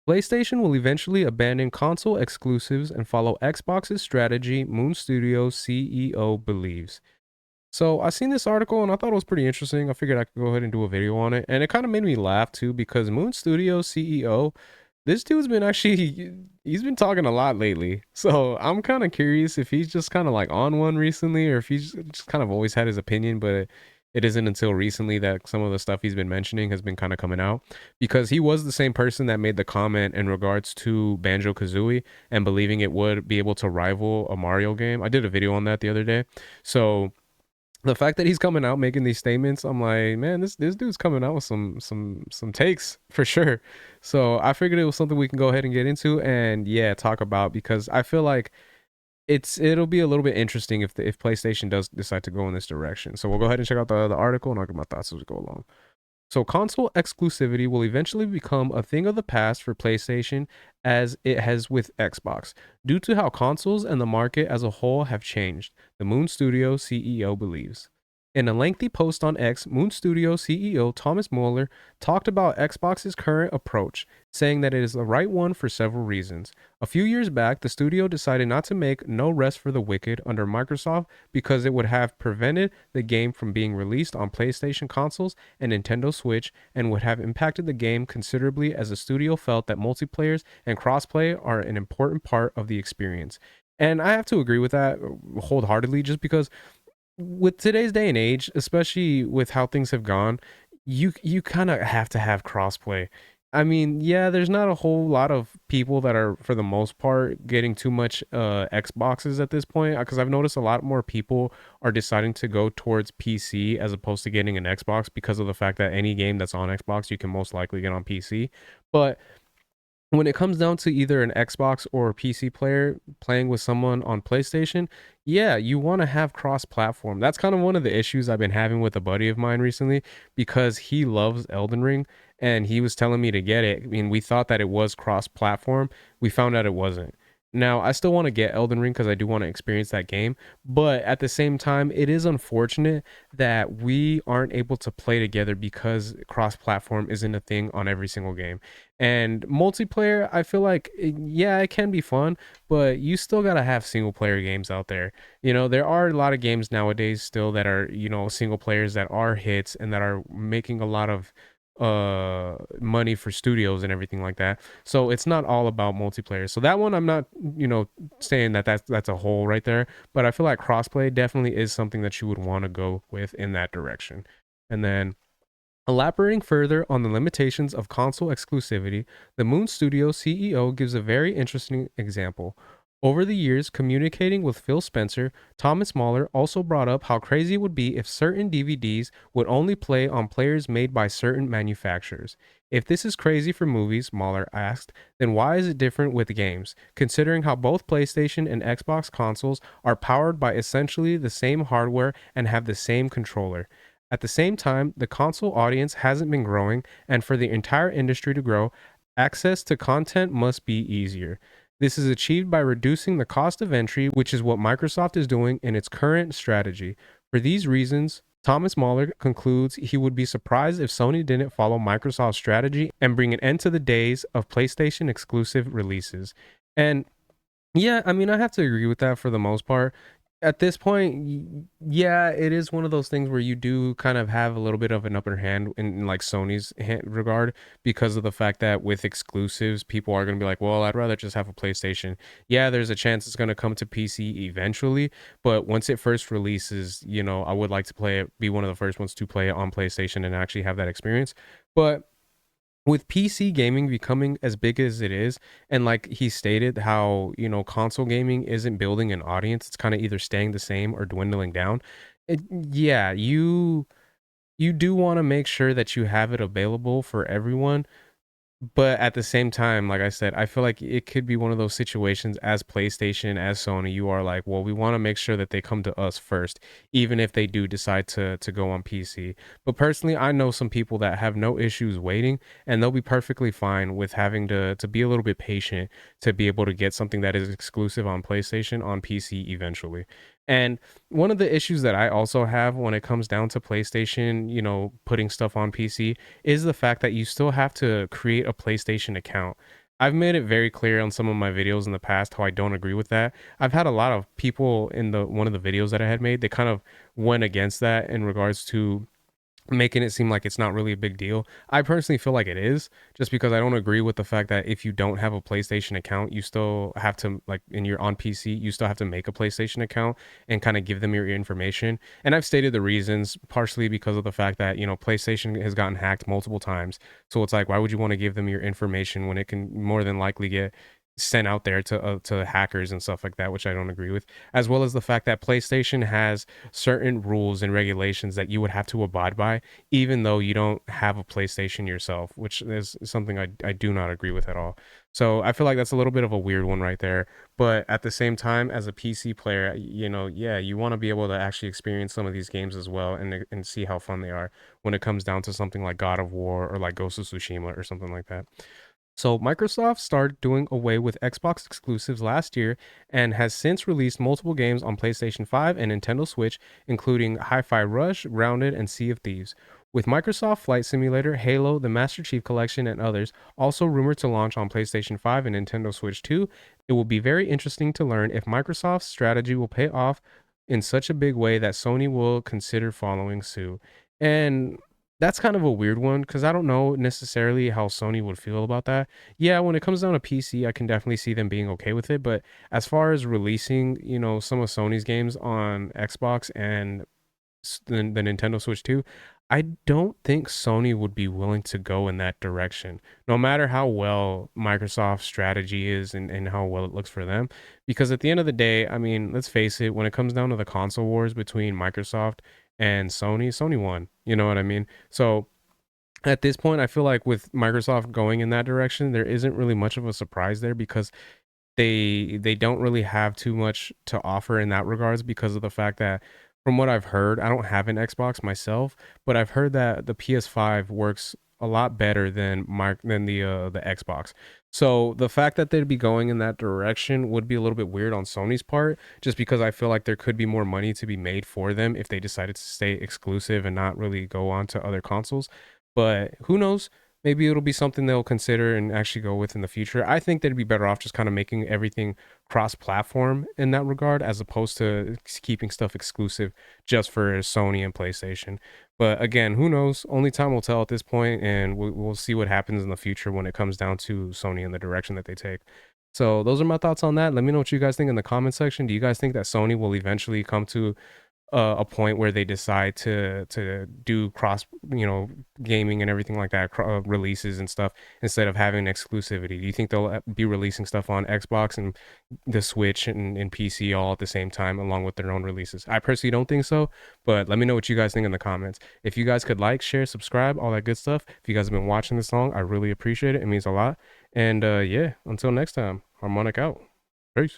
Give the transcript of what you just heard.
PlayStation will eventually abandon console exclusives and follow Xbox's strategy, Moon Studios CEO believes. So I seen this article and I thought it was pretty interesting. I figured I could go ahead and do a video on it. And it kind of made me laugh too because Moon Studios CEO, this dude's been actually he's been talking a lot lately. So I'm kind of curious if he's just kind of like on one recently or if he's just kind of always had his opinion, but it isn't until recently that some of the stuff he's been mentioning has been kind of coming out, because he was the same person that made the comment in regards to Banjo-Kazooie and believing it would be able to rival a Mario game. I did a video on that the other day. So the fact that he's coming out making these statements, I'm like, man, this dude's coming out with some takes for sure. So I figured it was something we can go ahead and get into and yeah, talk about, because I feel like it'll be a little bit interesting if PlayStation does decide to go in this direction. So we'll go ahead and check out the article and I'll give my thoughts as we go along. So console exclusivity will eventually become a thing of the past for PlayStation, as it has with Xbox, due to how consoles and the market as a whole have changed, the Moon Studio CEO believes. In a lengthy post on X, Moon Studio CEO Thomas Mueller talked about Xbox's current approach, saying that it is the right one for several reasons. A few years back, the studio decided not to make No Rest for the Wicked under Microsoft because it would have prevented the game from being released on PlayStation consoles and Nintendo Switch, and would have impacted the game considerably, as the studio felt that multiplayers and crossplay are an important part of the experience. And I have to agree with that wholeheartedly, just because with today's day and age, especially with how things have gone, you kind of have to have crossplay. I mean, yeah, there's not a whole lot of people that are, for the most part, getting too much Xboxes at this point, because I've noticed a lot more people are deciding to go towards PC as opposed to getting an Xbox, because of the fact that any game that's on Xbox you can most likely get on PC. But when it comes down to either an Xbox or a PC player playing with someone on PlayStation, yeah, you want to have cross platform. That's kind of one of the issues I've been having with a buddy of mine recently, because he loves Elden Ring and he was telling me to get it. I mean, we thought that it was cross platform. We found out it wasn't. Now, I still want to get Elden Ring because I do want to experience that game, but at the same time, it is unfortunate that we aren't able to play together because cross platform isn't a thing on every single game. And multiplayer, I feel like, yeah, it can be fun, but you still got to have single player games out there. You know, there are a lot of games nowadays still that are, single players that are hits and that are making a lot of money for studios and everything like that. So it's not all about multiplayer. So that one, I'm not, saying that that's a hole right there, but I feel like crossplay definitely is something that you would want to go with in that direction. And then, elaborating further on the limitations of console exclusivity, the Moon Studio CEO gives a very interesting example. Over the years, communicating with Phil Spencer, Thomas Mahler also brought up how crazy it would be if certain DVDs would only play on players made by certain manufacturers. If this is crazy for movies, Mahler asked, then why is it different with games, considering how both PlayStation and Xbox consoles are powered by essentially the same hardware and have the same controller? At the same time, the console audience hasn't been growing, and for the entire industry to grow, access to content must be easier. This is achieved by reducing the cost of entry, which is what Microsoft is doing in its current strategy. For these reasons, Thomas Mahler concludes he would be surprised if Sony didn't follow Microsoft's strategy and bring an end to the days of PlayStation exclusive releases. And yeah, I mean, I have to agree with that for the most part. At this point, yeah, it is one of those things where you do kind of have a little bit of an upper hand in like Sony's regard, because of the fact that with exclusives, people are going to be like, well, I'd rather just have a PlayStation. Yeah, there's a chance it's going to come to PC eventually, but once it first releases, I would like to play it, be one of the first ones to play it on PlayStation and actually have that experience. But with PC gaming becoming as big as it is, and like he stated, how, console gaming isn't building an audience, it's kind of either staying the same or dwindling down. Yeah, you do want to make sure that you have it available for everyone, but at the same time, like I said, I feel like it could be one of those situations, as PlayStation, as Sony, you are like, well, we want to make sure that they come to us first, even if they do decide to go on PC. But personally, I know some people that have no issues waiting, and they'll be perfectly fine with having to be a little bit patient to be able to get something that is exclusive on PlayStation on PC eventually. And one of the issues that I also have when it comes down to PlayStation, putting stuff on PC, is the fact that you still have to create a PlayStation account. I've made it very clear on some of my videos in the past how I don't agree with that. I've had a lot of people in the one of the videos that I had made, they kind of went against that in regards to making it seem like it's not really a big deal. I personally feel like it is, just because I don't agree with the fact that if you don't have a PlayStation account, you still have to, like, and you're on PC, you still have to make a PlayStation account and kind of give them your information. And I've stated the reasons, partially because of the fact that, PlayStation has gotten hacked multiple times. So it's like, why would you want to give them your information when it can more than likely get sent out there to hackers and stuff like that, which I don't agree with, as well as the fact that PlayStation has certain rules and regulations that you would have to abide by, even though you don't have a PlayStation yourself, which is something I do not agree with at all. So I feel like that's a little bit of a weird one right there. But at the same time, as a PC player, yeah, you want to be able to actually experience some of these games as well, and see how fun they are when it comes down to something like God of War or like Ghost of Tsushima or something like that. So, Microsoft started doing away with Xbox exclusives last year and has since released multiple games on PlayStation 5 and Nintendo Switch, including Hi Fi Rush, Grounded, and Sea of Thieves. With Microsoft Flight Simulator, Halo, the Master Chief Collection, and others also rumored to launch on PlayStation 5 and Nintendo Switch 2, it will be very interesting to learn if Microsoft's strategy will pay off in such a big way that Sony will consider following suit. And that's kind of a weird one because I don't know necessarily how Sony would feel about that. Yeah, when it comes down to PC, I can definitely see them being okay with it. But as far as releasing, some of Sony's games on Xbox and the Nintendo Switch 2, I don't think Sony would be willing to go in that direction, no matter how well Microsoft's strategy is and how well it looks for them. Because at the end of the day, I mean, let's face it, when it comes down to the console wars between Microsoft and Sony, Sony won. You know what I mean? So at this point, I feel like with Microsoft going in that direction, there isn't really much of a surprise there because they don't really have too much to offer in that regards because of the fact that from what I've heard, I don't have an Xbox myself, but I've heard that the PS5 works a lot better than the Xbox. So the fact that they'd be going in that direction would be a little bit weird on Sony's part, just because I feel like there could be more money to be made for them if they decided to stay exclusive and not really go on to other consoles. But who knows? Maybe it'll be something they'll consider and actually go with in the future. I think they'd be better off just kind of making everything cross-platform in that regard, as opposed to keeping stuff exclusive just for Sony and PlayStation. But again, who knows? Only time will tell at this point, and we'll see what happens in the future when it comes down to Sony and the direction that they take. So those are my thoughts on that. Let me know what you guys think in the comment section. Do you guys think that Sony will eventually come to a point where they decide to do cross, gaming and everything like that, releases and stuff, instead of having exclusivity? Do you think they'll be releasing stuff on Xbox and the Switch and PC all at the same time along with their own releases? I personally don't think so, but let me know what you guys think in the comments. If you guys could like, share, subscribe, all that good stuff. If you guys have been watching this long, I really appreciate it. It means a lot. And yeah, until next time, Harmonic out. Peace.